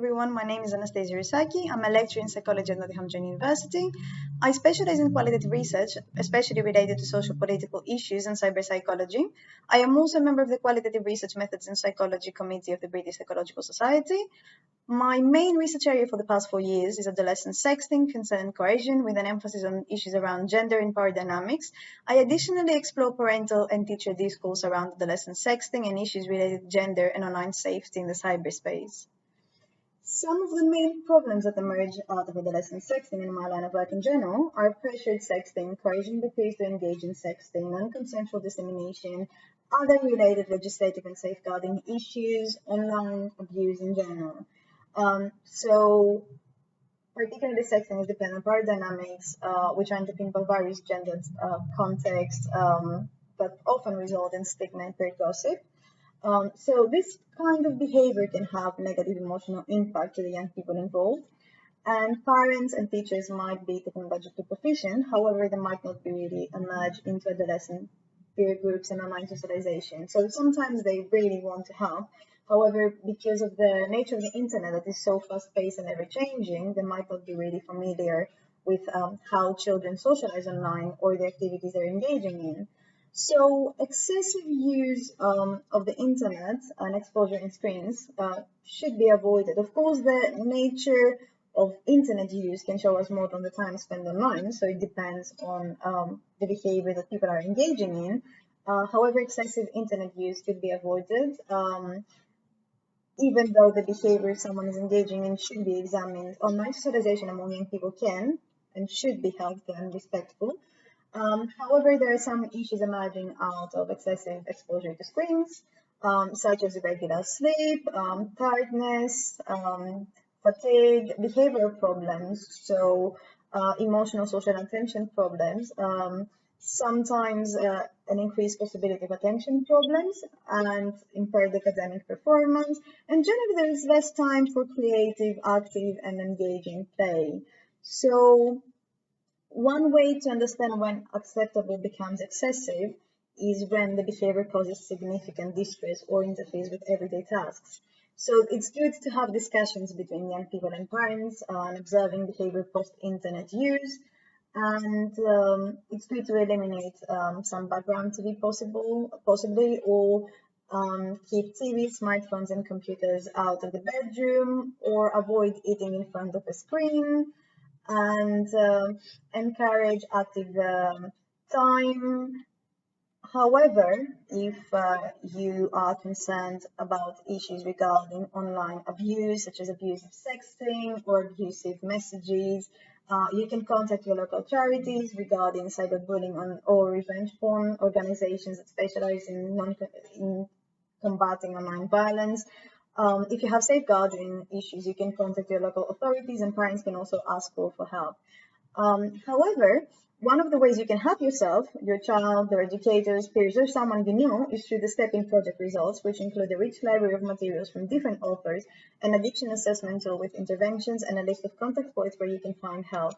everyone. My name is Anastasia Risaki. I'm a lecturer in psychology at Nottingham Trent University. I specialize in qualitative research, especially related to social political issues and cyber psychology. I am also a member of the Qualitative Research Methods in Psychology Committee of the British Psychological Society. My main research area for the past 4 years is adolescent sexting, consent and coercion, with an emphasis on issues around gender and power dynamics. I additionally explore parental and teacher discourse around adolescent sexting and issues related to gender and online safety in the cyberspace. Some of the main problems that emerge out of adolescent sexting in my line of work in general are pressured sexting, encouraging the peers to engage in sexting, non-consensual dissemination, other related legislative and safeguarding issues, online abuse in general. So particularly sexting is dependent on power dynamics, which are underpinned by various gendered contexts, but often result in stigma and peer gossip. So this kind of behavior can have negative emotional impact to the young people involved. And parents and teachers might be technologically proficient, however, they might not be really emerge into adolescent peer groups and online socialization. So sometimes they really want to help. However, because of the nature of the internet that is so fast-paced and ever-changing, they might not be really familiar with how children socialize online or the activities they're engaging in. So excessive use of the internet and exposure in screens should be avoided. Of course, the nature of internet use can show us more on the time spent online, so it depends on the behavior that people are engaging in. However, excessive internet use should be avoided, even though the behavior someone is engaging in should be examined. Online socialization among young people can and should be healthy and respectful. However, there are some issues emerging out of excessive exposure to screens, such as irregular sleep, tiredness, fatigue, behavioral problems, so emotional, social, and attention problems, sometimes an increased possibility of attention problems and impaired academic performance, and generally there is less time for creative, active, and engaging play. So one way to understand when acceptable becomes excessive is when the behavior causes significant distress or interferes with everyday tasks. So it's good to have discussions between young people and parents on observing behavior post-internet use, and it's good to eliminate some background TV possibly, or keep TV, smartphones, and computers out of the bedroom, or avoid eating in front of a screen, and encourage active time. However, if you are concerned about issues regarding online abuse, such as abusive sexting or abusive messages, you can contact your local charities regarding cyberbullying or revenge porn organizations that specialize in combating online violence. If you have safeguarding issues, you can contact your local authorities, and parents can also ask for help. However, one of the ways you can help yourself, your child, their educators, peers, or someone you know is through the STEP-IN project results, which include a rich library of materials from different authors, an addiction assessment tool with interventions, and a list of contact points where you can find help.